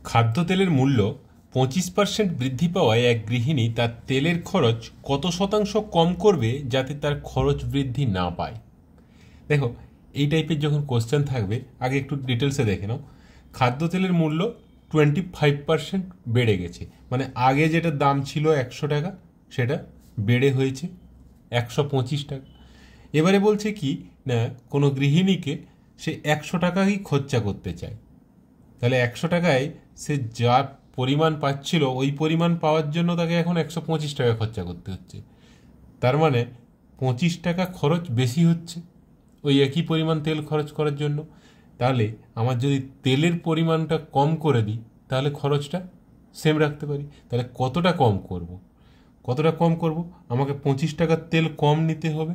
খাদ্যতেলের মূল্য 25% বৃদ্ধি পাওয়ায় এক গৃহিণী তার তেলের খরচ কত শতাংশ কম করবে যাতে তার খরচ বৃদ্ধি না পায়। দেখো, এই টাইপের যখন কোশ্চেন থাকবে আগে একটু ডিটেলসে দেখে নাও। খাদ্যতেলের মূল্য 25% বেড়ে গেছে, মানে আগে যেটা দাম ছিল 100 টাকা সেটা বেড়ে হয়েছে 125 টাকা। এবারে বলছে কি না, কোনো গৃহিণীকে সে 100 টাকাই খরচা করতে চায়, তাহলে 100 টাকায় সে যা পরিমাণ পাচ্ছিল ওই পরিমাণ পাওয়ার জন্য তাকে এখন 125 টাকা খরচা করতে হচ্ছে। তার মানে 25 টাকা খরচ বেশি হচ্ছে ওই একই পরিমাণ তেল খরচ করার জন্য। তাহলে আমার যদি তেলের পরিমাণটা কম করে দিই তাহলে খরচটা সেম রাখতে পারি। তাহলে কতটা কম করব? আমাকে 25 টাকার তেল কম নিতে হবে,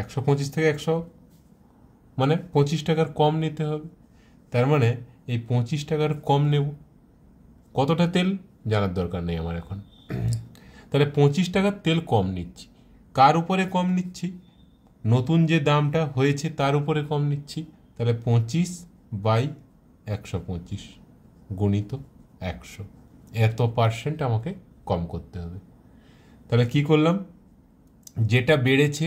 125 থেকে 100 মানে 25 টাকার কম নিতে হবে। তার মানে এই 25 টাকার কম নেব। কতটা তেল জানার দরকার নেই আমার এখন। তাহলে 25 টাকার তেল কম নিচ্ছি। কার উপরে কম নিচ্ছি? নতুন যে দামটা হয়েছে তার উপরে কম নিচ্ছি। তাহলে 25/125 গুণিত 100, এত পার্সেন্ট আমাকে কম করতে হবে। তাহলে কি করলাম, যেটা বেড়েছে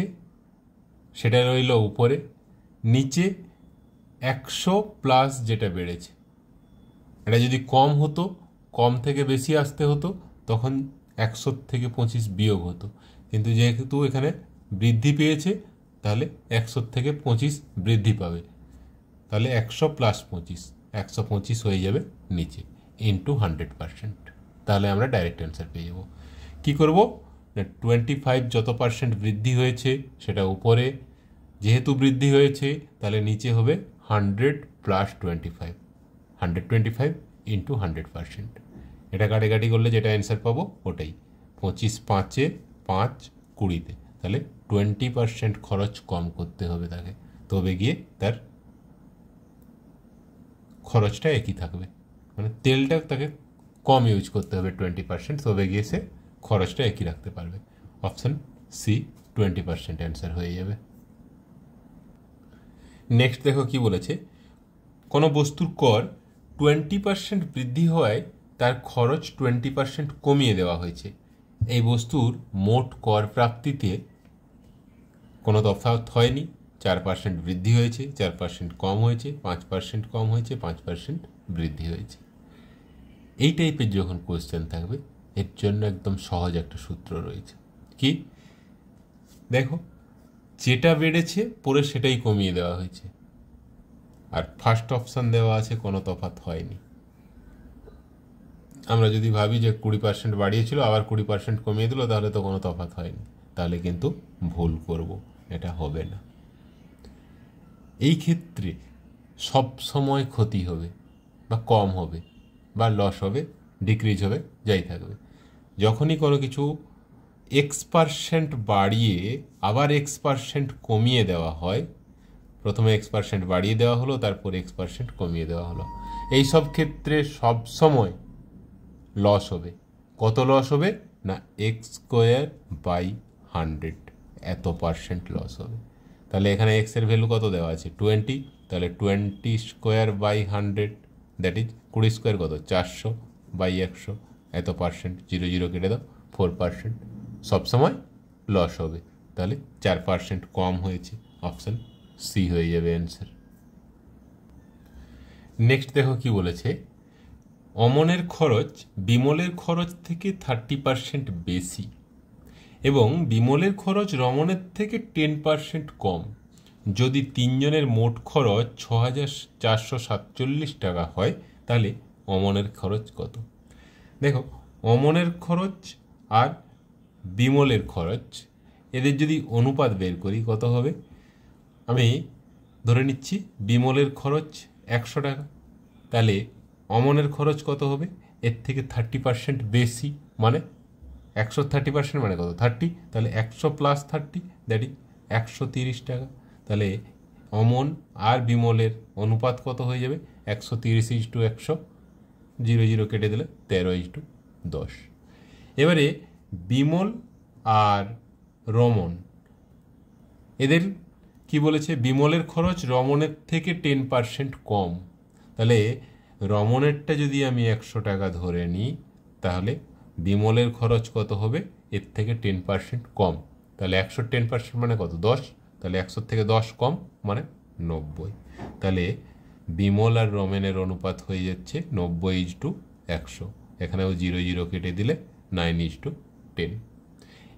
সেটা রইল উপরে, নিচে 100 প্লাস যেটা বেড়েছে। এটা যদি কম হতো, কম থেকে বেশি আসতে হতো, তখন 100 থেকে 25 বিয়োগ হতো। কিন্তু যেহেতু এখানে বৃদ্ধি পেয়েছে তাহলে 100 থেকে 25 বৃদ্ধি পাবে। তাহলে 100 প্লাস 25, 125 হয়ে যাবে নিচে, ইন্টু 100%। তাহলে আমরা ডাইরেক্ট অ্যান্সার পেয়ে যাব। কী করব না, 25 যত পার্সেন্ট বৃদ্ধি হয়েছে সেটা উপরে, যেহেতু বৃদ্ধি হয়েছে তাহলে নিচে হবে 100 প্লাস 25, 125 ইন্টু 100%। এটা কাটাকাটি করলে যেটা অ্যান্সার পাবো ওটাই, 25×5 5 20-তে। তাহলে 20% খরচ কম করতে হবে তাকে, তবে গিয়ে তার খরচটা একই থাকবে। মানে তেলটা তাকে কম ইউজ করতে হবে 20%, তবে গিয়ে সে খরচটা একই রাখতে পারবে। অপশান সি 20% অ্যান্সার হয়ে যাবে। নেক্সট দেখো কি বলেছে, কোনো বস্তুর কর 20% বৃদ্ধি হওয়ায় তার খরচ 20% কমিয়ে দেওয়া হয়েছে। এই বস্তুর মোট কর প্রাপ্তিতে কোনো তফাৎ হয়নি, 4% বৃদ্ধি হয়েছে, 4% কম হয়েছে, 5% কম হয়েছে, 5% বৃদ্ধি হয়েছে। এই টাইপের যখন কোয়েশ্চেন থাকবে এর জন্য একদম সহজ একটা সূত্র রয়েছে। কি দেখো, যেটা বেড়েছে পরে সেটাই কমিয়ে দেওয়া হয়েছে, আর ফার্স্ট অপশান দেওয়া আছে কোনো তফাৎ হয়নি। আমরা যদি ভাবি যে 20% বাড়িয়েছিল আবার 20% কমিয়ে দিল তাহলে তো কোনো তফাৎ হয়নি, তাহলে কিন্তু ভুল করব, এটা হবে না। এই ক্ষেত্রে সব সময় ক্ষতি হবে বা কম হবে বা লস হবে, ডিক্রিজ হবে, যাই থাকবে। যখনই কোনো কিছু X% বাড়িয়ে আবার X% কমিয়ে দেওয়া হয়, প্রথমে X% বাড়িয়ে দেওয়া হলো, তারপর X% কমিয়ে দেওয়া হলো, এই সব ক্ষেত্রে সব সময় লস হবে। কত লস হবে না, x²/100 এত পার্সেন্ট লস হবে। তাহলে এখানে x এর ভ্যালু কত দেওয়া আছে 20, তাহলে 20²/100 দ্যাট ইজ 20² কত 400/100, এত পার্সেন্ট, 0 0 কেটে দাও, 4%। সবসময় লস হবে, তাহলে 4% কম হয়েছে, অপশান সি হয়ে যাবে অ্যান্সার। নেক্সট দেখো কি বলেছে, অমনের খরচ বিমলের খরচ থেকে 30% বেশি এবং বিমলের খরচ রমনের থেকে 10% কম। যদি তিনজনের মোট খরচ 6447 টাকা হয় তাহলে অমনের খরচ কত? দেখো, অমনের খরচ আর বিমলের খরচ এদের যদি অনুপাত বের করি কত হবে, আমি ধরে নিচ্ছি বিমলের খরচ 100 টাকা, তাহলে অমনের খরচ কত হবে, এর থেকে 30% বেশি, মানে 100 30% মানে কত 30, তাহলে 100 প্লাস 30 দ্যাট ইজ 130 টাকা। তাহলে অমন আর বিমলের অনুপাত কত হয়ে যাবে, 130:100, 0 0 কেটে দিলে 13:10। এবারে বিমল আর রমন এদের কি বলেছে, বিমলের খরচ রমনের থেকে 10% কম, তাহলে রমণেরটা যদি আমি 100 টাকা ধরে নিই তাহলে বিমলের খরচ কত হবে এর থেকে 10% কম। তাহলে 100 10% মানে কত 10, তাহলে 100 থেকে 10 কম মানে 90। তাহলে বিমল আর রমেনের অনুপাত হয়ে যাচ্ছে 90:100। এখানেও 0 0 কেটে দিলে 9:10।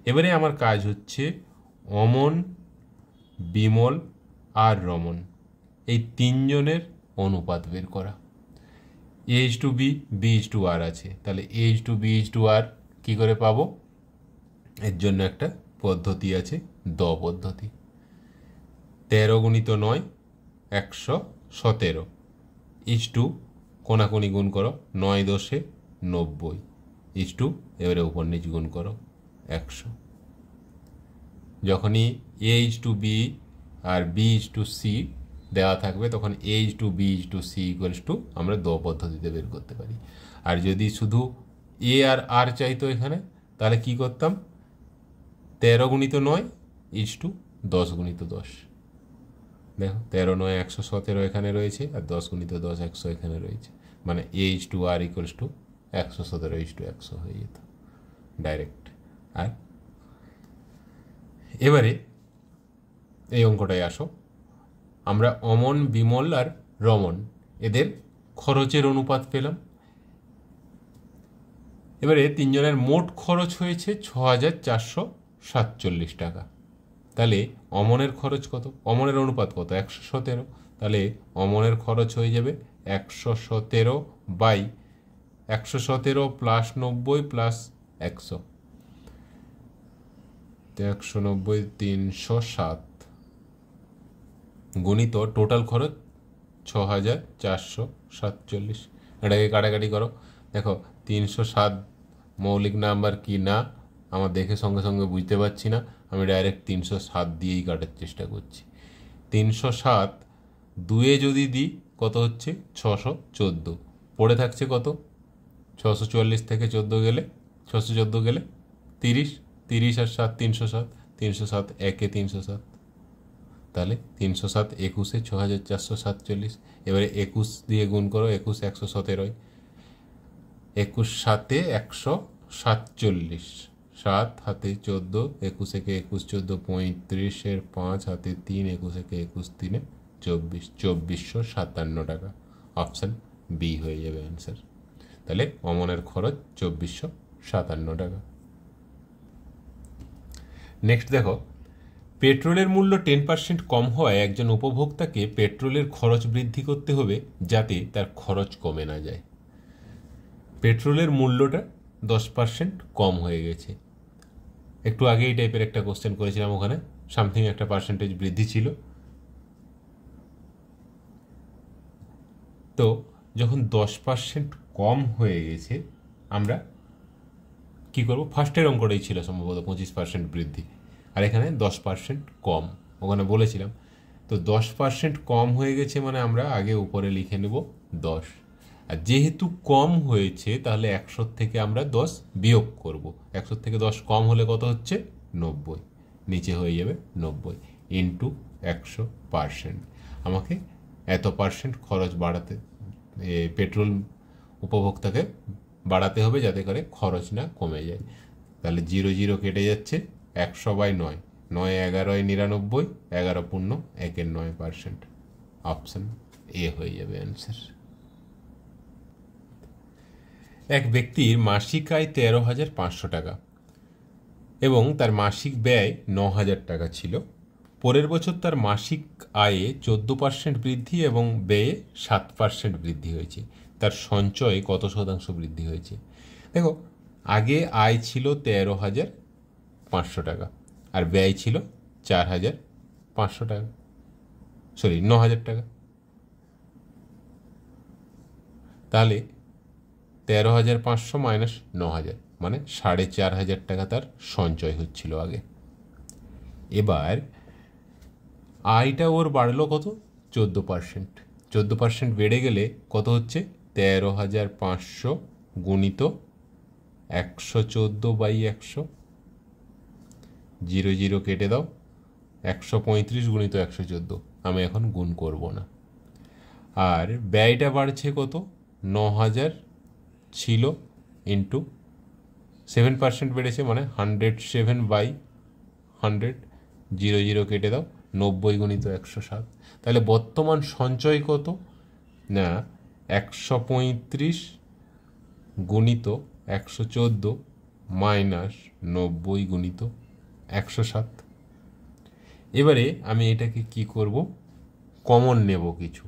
এবারে আমার কাজ হচ্ছে অমন, বিমল আর রমন এই তিনজনের অনুপাত বের করা। A:B, B:R আছে, তাহলে A:B:R কী করে পাবো? এর জন্য একটা পদ্ধতি আছে, পদ্ধতি। 13 × 9 117 ইজটু কোনাকুনি গুণ করো 9 10 90 ইজটু এবারে উপর নিচ গুণ করো 100। যখনই A:B আর B:C দেওয়া থাকবে তখন A:B:C আমরা পদ্ধতিতে বের করতে পারি। আর যদি শুধু A আর R চাইতো এখানে তাহলে কি করতাম? 13 × 9 10 × 10। দেখো 13 9 117 এখানে রয়েছে আর 10 × 10 100 এখানে রয়েছে, মানে A:R = 117:100 হয়ে যেত ডাইরেক্ট। আর এবারে এই অঙ্কটায় আসো, আমরা অমন, বিমল আর রমন এদের খরচের অনুপাত পেলাম। এবারে তিনজনের মোট খরচ হয়েছে 6447 টাকা। তাহলে অমনের খরচ কত? অমনের অনুপাত কত? 117। তাহলে অমনের খরচ হয়ে যাবে 117/117 প্লাস 90 প্লাস 100, 190 307 গণিত টোটাল খরচ 6447। এটাকে কাটাকাটি করো, দেখো 307 মৌলিক নাম্বার কি না আমার দেখে সঙ্গে সঙ্গে বুঝতে পারছি না, আমি ডাইরেক্ট 307 দিয়েই কাটার চেষ্টা করছি। 307 2-এ যদি দিই কত হচ্ছে? 614। পড়ে থাকছে কত? 644 থেকে 14 গেলে 614 গেলে 30, 30 আর 7 307, 307 1-এ 307, তাহলে 307 21-এ 6447। এবারে 21 দিয়ে গুণ করো, 21 117, 21 7-এ 147, 7 হাতে 14, 21 একে 21 14 35-এর 5 হাতে 3, 21 একে 21 3-এ 24, 2457 টাকা। অপশান বি হয়ে যাবে অ্যান্সার। তাহলে অমনের খরচ 2457 টাকা। নেক্সট দেখো, পেট্রোলের মূল্য 10% কম হওয়ায় একজন উপভোক্তাকে পেট্রোলের খরচ বৃদ্ধি করতে হবে যাতে তার খরচ কমে না যায়। পেট্রোলের মূল্যটা 10% কম হয়ে গেছে। একটু আগে এই টাইপের একটা কোশ্চেন করেছিলাম, ওখানে সামথিং একটা পার্সেন্টেজ বৃদ্ধি ছিল। তো যখন 10% কম হয়ে গেছে আমরা কি করব? ফার্স্টের অঙ্কটাই ছিল সম্ভবত 25% বৃদ্ধি, আর এখানে 10% কম ওখানে বলেছিলাম। তো 10% কম হয়ে গেছে মানে আমরা আগে উপরে লিখে নেব 10, আর যেহেতু কম হয়েছে তাহলে 100 থেকে আমরা 10 বিয়োগ করব। 100 থেকে 10 কম হলে কত হচ্ছে? 90, নিচে হয়ে যাবে 90 ইন্টু 100%। আমাকে এত পার্সেন্ট খরচ বাড়াতে, পেট্রোল উপভোক্তাকে বাড়াতে হবে যাতে করে খরচ না কমে যায়। তাহলে 0 0 কেটে যাচ্ছে, 100/9, 9 11 99, 11 পূর্ণ 1-এর 9%। অপশান এ হয়ে যাবে অ্যান্সার। এক ব্যক্তির মাসিক আয় 13,500 টাকা এবং তার মাসিক ব্যয় 9,000 টাকা ছিল। পরের বছর তার মাসিক আয়ে 14% বৃদ্ধি এবং ব্যয়ে 7% বৃদ্ধি হয়েছে। তার সঞ্চয়ে কত শতাংশ বৃদ্ধি হয়েছে? দেখো, আগে আয় ছিল 13,500 টাকা আর ব্যয় ছিল 4,500 টাকা, 9,000 টাকা। তাহলে 13,500 মাইনাস 9,000 মানে 4,500 টাকা তার সঞ্চয় হচ্ছিল আগে। এবার আয়টা ওর বাড়লো কত? 14%। 14% বেড়ে গেলে কত হচ্ছে? 13,500 গুণিত 114/100, 0 0 কেটে দাও, 135 গুণিত 114। আমি এখন গুণ করব না। আর ব্যয়টা বাড়ছে কত? 9000 ছিল ইন্টু 7% বেড়েছে, মানে 107/100, 0 কেটে দাও, 90 গুণিত 107। তাহলে বর্তমান সঞ্চয় কত না 135 গুণিত 114 মাইনাস 90 গুণিত 107। এবারে আমি এটাকে কি করব, কমন নেব কিছু,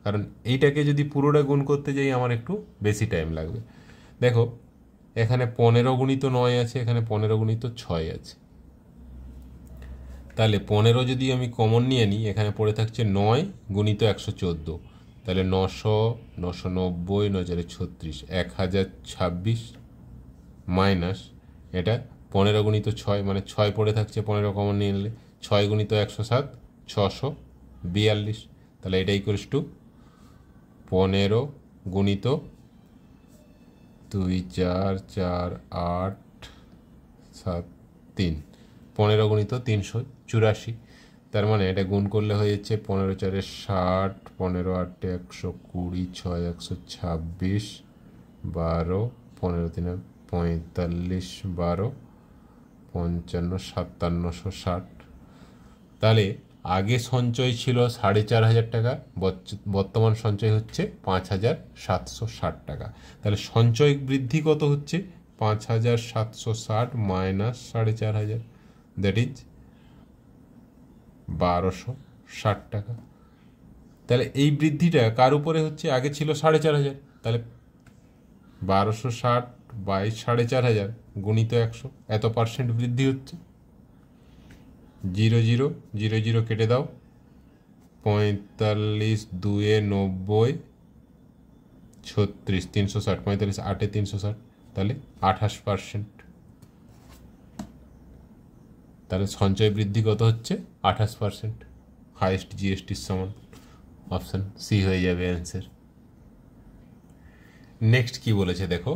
কারণ এইটাকে যদি পুরোটা গুণ করতে যাই আমার একটু বেশি টাইম লাগবে। দেখো এখানে 15 গুণিত 9 আছে, এখানে 15 গুণিত 6 আছে। তাহলে 15 যদি আমি কমন নিয়ে নিই, এখানে পড়ে থাকছে 9 গুণিত 114, তাহলে 900, 990, 936, 1026 মাইনাস এটা 15 গুণিত 6, মানে 6 পড়ে থাকছে, 15 কমন নিয়ে নিলে 6 গুণিত 107, 642। তাহলে এটা ইকুয়ালস টু 15 গুণিত 2 4 4 8 7 3, 15 গুণিত 384। তার মানে এটা গুণ করলে হয়ে যাচ্ছে 15 4 60, 15 8 120, 6 126, 12, 15 3 45, 12 55, 5760। তাহলে আগে সঞ্চয় ছিল 4500 টাকা, বর্তমান সঞ্চয় হচ্ছে 5760 টাকা। তাহলে সঞ্চয় বৃদ্ধি কত হচ্ছে 5760 মাইনাস 4500, দ্যাট ইজ 1260 টাকা। তাহলে এই বৃদ্ধিটা কার উপরে হচ্ছে, আগে ছিল 4500, তাহলে 1260/4500 গুণিত 100, এত পার্সেন্ট বৃদ্ধি হচ্ছে। 0 0 0 0 কেটে দাও, 45 2 90, 36 360, 45 8 360, তাহলে 28%। তাহলে সঞ্চয় বৃদ্ধি কত হচ্ছে 28%, হাইয়েস্ট জিএসটির সমান। অপশান সি হয়ে যাবে অ্যান্সার। নেক্সট কি বলেছে দেখো,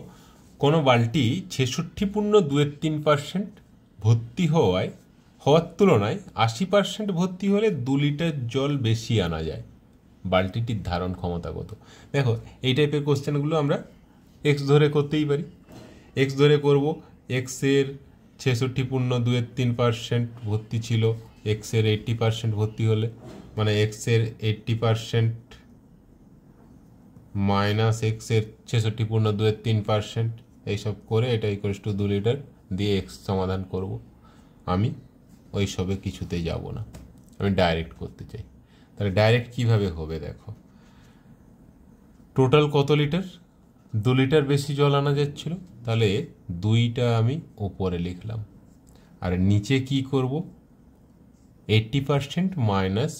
কোনো বালতি 66.23% ভর্তি হওয়ার তুলনায় 80% ভর্তি হলে 2 লিটার জল বেশি আনা যায়, বালতিটির ধারণ ক্ষমতা কত? দেখো এই টাইপের কোশ্চেনগুলো আমরা এক্স ধরে করতেই পারি। এক্স ধরে করব, এক্সের 66.23% ভর্তি ছিল, এক্সের 80% ভর্তি হলে, মানে এক্সের 80% মাইনাস এক্সের 66.23%, এইসব করে এটা ইকুয়ালস টু 2 লিটার দিয়ে এক্স সমাধান করব। আমি ওই সবে কিছুতেই যাব না, আমি ডাইরেক্ট করতে চাই। তাহলে ডাইরেক্ট কিভাবে হবে দেখো, টোটাল কত লিটার, 2 লিটার বেশি জল আনা যাচ্ছিল, তাহলে 2টা আমি ওপরে লিখলাম, আর নিচে কি করব 80% মাইনাস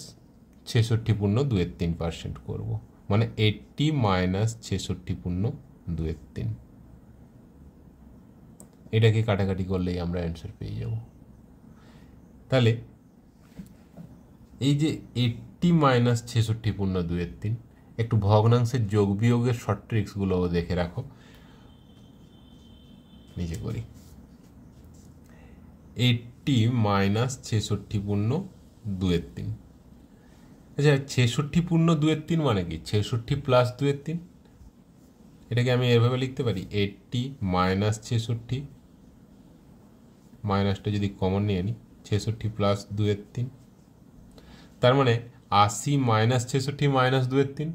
66.23% করব, মানে 80 মাইনাস 66.23। এটাকে কাটাকাটি করলেই আমরা অ্যান্সার পেয়ে যাব। তাহলে এই যে 80 মাইনাস 66.23, একটু ভগ্নাংশের যোগ বিয়োগের শর্ট ট্রিক্সগুলোও দেখে রাখো। নিচে করি 80 মাইনাস 66.23। আচ্ছা 66.23 মানে কি, 66 প্লাস 23, এটাকে আমি এভাবে লিখতে পারি 80 মাইনাস 66, মাইনাসটা যদি কমন নিয়ে নিই 66 প্লাস 23, তার মানে 80 মাইনাস 66 মাইনাস 23,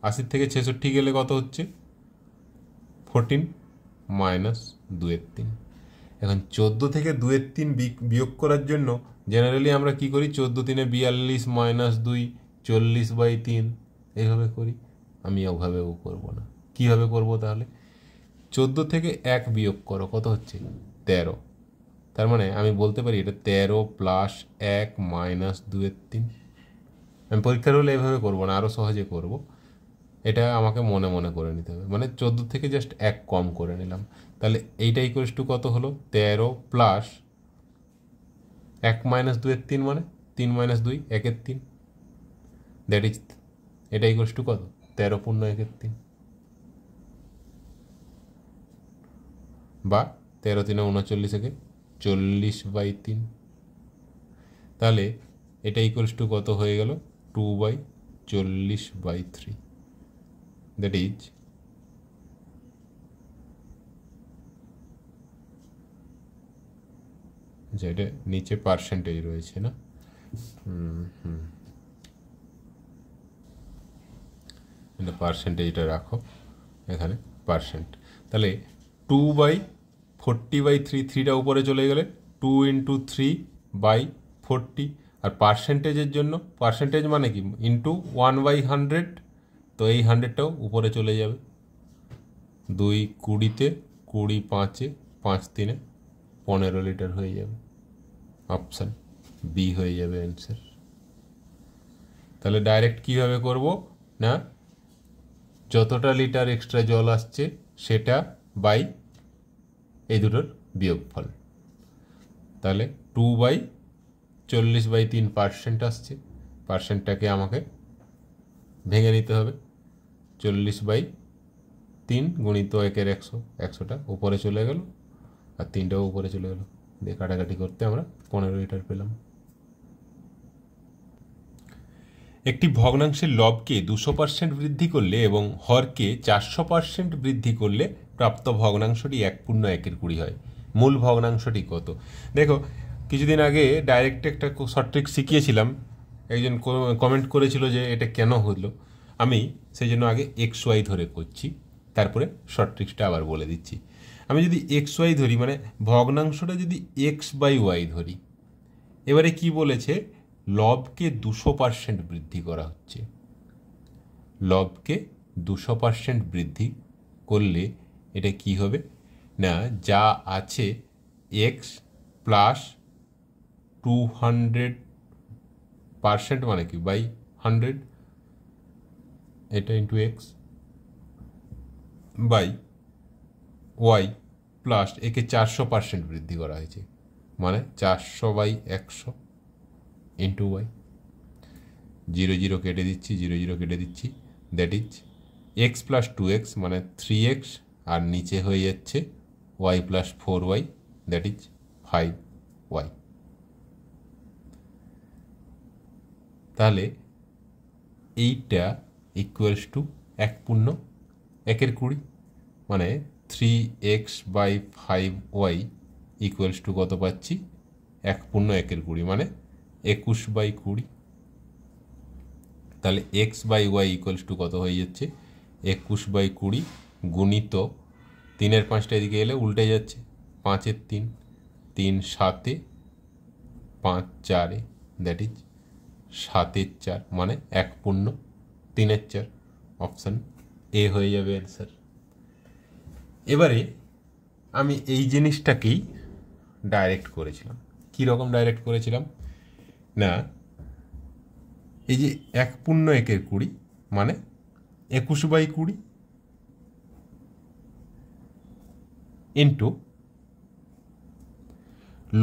80 থেকে 66 গেলে কত হচ্ছে 14 মাইনাস 23। এখন 14 থেকে 23 বিয়োগ করার জন্য জেনারেলি আমরা কি করি, 14 3 42 মাইনাস 2 40/3, এইভাবে করি। আমি ওভাবেও করব না, কীভাবে করব তাহলে, 14 থেকে 1 বিয়োগ করো, কত হচ্ছে 13, তার মানে আমি বলতে পারি এটা 13 প্লাস 1 মাইনাস 2/3। আমি পরীক্ষার হলে এভাবে করবো না, আরও সহজে করব, এটা আমাকে মনে মনে করে নিতে হবে, মানে 14 থেকে জাস্ট 1 কম করে নিলাম। তাহলে এইটা ইকুয়ালস টু কত হলো 13 প্লাস 1 মাইনাস 2/3, মানে 3 মাইনাস 2 1/3, দ্যাট ইজ, এটা ইকুয়ালস টু কত 13.1/3, বা 13 3 39 40/3। তাহলে এটা ইকুয়ালস টু কত হয়ে গেল 2/40/3, দ্যাট ইজ আচ্ছা, এটা নিচে পার্সেন্টেজ রয়েছে না? এটা পার্সেন্টেজটা রাখো এখানে, পার্সেন্ট। তাহলে 2/40/3, 3টা উপরে চলে গেলে 2 × 3/40। আর পার্সেন্টেজের জন্য, পার্সেন্টেজ মানে কি, ইন্টু 1/100, তো এই 100টাও উপরে চলে যাবে। 2 20-তে, 20 5-এ, 5 3-এ 15 লিটার হয়ে যাবে। অপশান বি হয়ে যাবে অ্যান্সার। তাহলে ডাইরেক্ট কীভাবে করব না, যতটা লিটার এক্সট্রা জল আসছে সেটা বাই এই দুটোর বিয়োগফল। তাহলে 2/40/3 আসছে, পার্সেন্টটাকে আমাকে ভেঙে নিতে হবে। 40/3 গুণিত 1-এর 100, 100টা উপরে চলে গেল আর 3টাও উপরে চলে গেল, দিয়ে কাটাকাটি করতে আমরা 15 লিটার পেলাম। একটি ভগ্নাংশের লবকে 200% বৃদ্ধি করলে এবং হরকে 400% বৃদ্ধি করলে প্রাপ্ত ভগ্নাংশটি 1/1 হয়। মূল ভগ্নাংশটি কত? দেখো, কিছুদিন আগে ডাইরেক্ট একটা শর্ট ট্রিক শিখিয়েছিলাম, একজন কমেন্ট করেছিল যে এটা কেন হলো। আমি সেই জন্য আগে XY ধরে করছি, তারপরে শর্ট ট্রিক্সটা আবার বলে দিচ্ছি। আমি যদি XY ধরি, মানে ভগ্নাংশটা যদি X/Y ধরি, এবারে কি বলেছে, লবকে 200% বৃদ্ধি করা হচ্ছে। লবকে 200% বৃদ্ধি করলে এটা কি হবে না, যা আছে x প্লাস 200% মানে কি বাই 100, এটা into X by Y plus একে 400% বৃদ্ধি করা হয়েছে, মানে 400/100 ইন্টু ওয়াই। 0 0 কেটে দিচ্ছি, 0 0 কেটে দিচ্ছি, that is x plus 2x মানে 3x, আর নিচে হয়ে যাচ্ছে y plus 4y, that is 5y। তাহলে এইটা ইকুয়ালস টু 1/1 মানে 3x/5y ইকুয়ালস টু কত পাচ্ছি, 1/1 মানে 21/20। তাহলে x/y ইকুয়ালস টু কত হয়ে যাচ্ছে, 21/20 গুণিত 3-এর 5টা এদিকে এলে উল্টে যাচ্ছে, 5-এর 3, 3 7-এ, 5 4-এ, দ্যাট ইজ 7-এর 4 মানে 1/3-এর 4। অপশান এ হয়ে যাবে অ্যান্সার। এবারে আমি এই জিনিসটাকেই ডাইরেক্ট করেছিলাম। কী রকম ডাইরেক্ট করেছিলাম না, এই যে 1/20 মানে 21/20 ইন্টু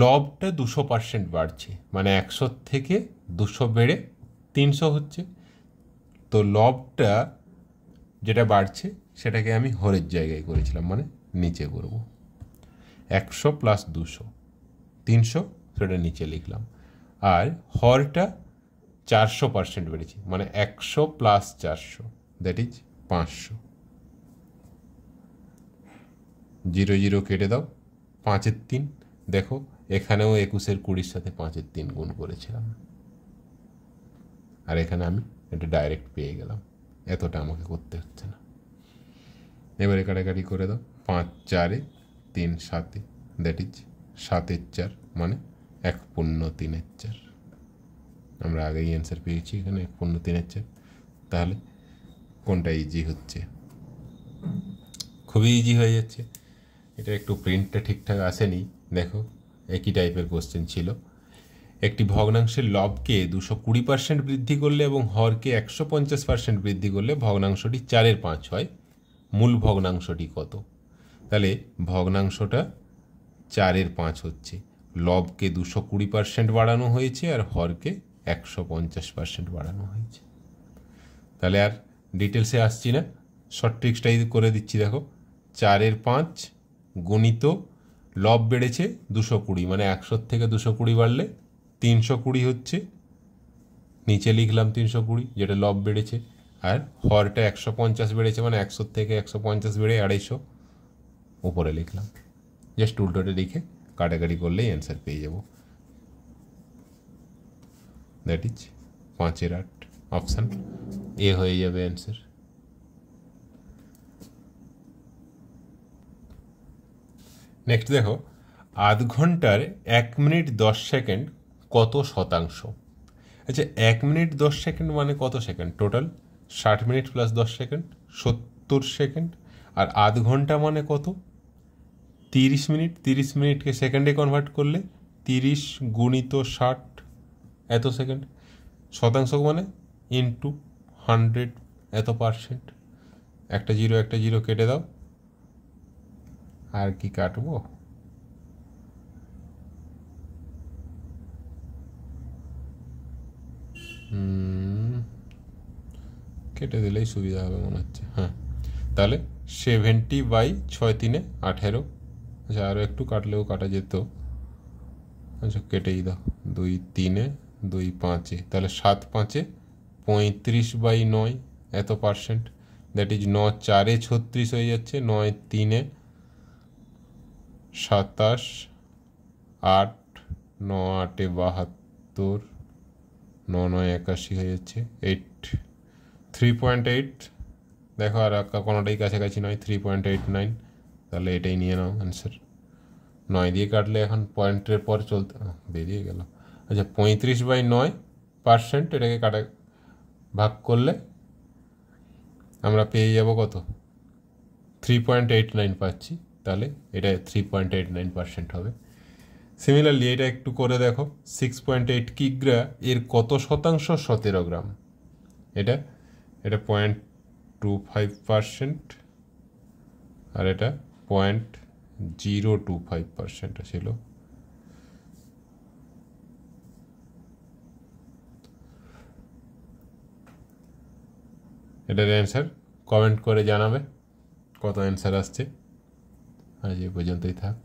লবটা 200% বাড়ছে, মানে 100 থেকে 200 বেড়ে 300 হচ্ছে। তো লবটা যেটা বাড়ছে সেটাকে আমি হরের জায়গায় করেছিলাম, মানে নিচে করব। 100 প্লাস 200 300, সেটা নিচে লিখলাম। আর হরটা 400% বেড়েছে, মানে 100 প্লাস 400, দ্যাট ইজ 500। 0 0 কেটে দাও, 5-এর 3, দেখো এখানেও 21/20 সাথে 5-এর 3 গুণ করেছিলাম, আর এখানে আমি এটা ডাইরেক্ট পেয়ে গেলাম, এতটা আমাকে করতে হচ্ছে না। এবারে কাটাকাটি করে দাও, 5 4-এ, 3 7-এ, দ্যাট ইজ 7-এর 4 মানে 1/3-এর 4। আমরা আগেই অ্যান্সার পেয়েছি এখানে 1/3-এর 4। তাহলে কোনটা ইজি হচ্ছে? খুবই ইজি হয়ে যাচ্ছে। এটা একটু প্রিন্টটা ঠিকঠাক আসেনি, দেখো একই টাইপের কোশ্চেন ছিল। একটি ভগ্নাংশের লবকে 220% বৃদ্ধি করলে এবং হরকে 150% বৃদ্ধি করলে ভগ্নাংশটি 4/5 হয়। মূল ভগ্নাংশটি কত? তাহলে ভগ্নাংশটা 4/5 হচ্ছে। লবকে 220% বাড়ানো হয়েছে আর হরকে 150% বাড়ানো হয়েছে। তাহলে আর ডিটেলসে আসছি না, শর্ট ট্রিক্সটাই করে দিচ্ছি। দেখো 4/5 গুণিত লব বেড়েছে 220, মানে 100 থেকে 220 বাড়লে 320 হচ্ছে, নিচে লিখলাম 320 যেটা লব বেড়েছে। আর হরটা 150 বেড়েছে, মানে 100 থেকে 150 বেড়ে 250 উপরে লিখলাম। জাস্ট উল্টোটা লিখে কাটাকাটি করলেই অ্যান্সার পেয়ে যাব। দ্যাট ইজ 5-এর 8 অপশান এ হয়ে যাবে অ্যান্সার। নেক্সট দেখো, আধ ঘন্টার 1 মিনিট 10 সেকেন্ড কত শতাংশ? আচ্ছা, 1 মিনিট 10 সেকেন্ড মানে কত second? Total 60 minute plus 10 second 70 second. আর আধ ঘন্টা মানে কত? 30 মিনিট। 30 মিনিটকে সেকেন্ডে কনভার্ট করলে 30 গুণিত 60 এত সেকেন্ড। শতাংশ মানে ইন্টু 100 এত পার্সেন্ট। একটা জিরো কেটে দাও, আর কি কাটবো? কেটে দিলেই সুবিধা হবে মনে হচ্ছে। হ্যাঁ, তাহলে 70/6×3 18। আচ্ছা, আরও একটু কাটলেও কাটা যেত। আচ্ছা, কেটেই দাও। 2×3 2×5, তাহলে 7×5 35/9 এত পার্সেন্ট। দ্যাট ইজ 9×4 36 হয়ে যাচ্ছে, 9×3 27, 8 9×8 72, 9×9 81 হয়ে যাচ্ছে। 3.8 দেখো, আর কোনোটাই কাছাকাছি নয়। 3.89, তাহলে এটাই নিয়ে নাও অ্যান্সার। 9 দিয়ে কাটলে এখন পয়েন্টের পর চলতে বেরিয়ে গেল। আচ্ছা, 35/9%, এটাকে ভাগ করলে আমরা পেয়ে যাব কত? 3.89 পাচ্ছি। তাহলে এটা 3.89% হবে। সিমিলারলি এটা একটু করে দেখো, 6.8 কিগ্রা এর কত শতাংশ 17 গ্রাম? এটা 0.25%, আর এটা 0.025% ছিল। এটার অ্যান্সার কমেন্ট করে জানাবে কত অ্যান্সার আসছে। আজ এ পর্যন্তই থাক।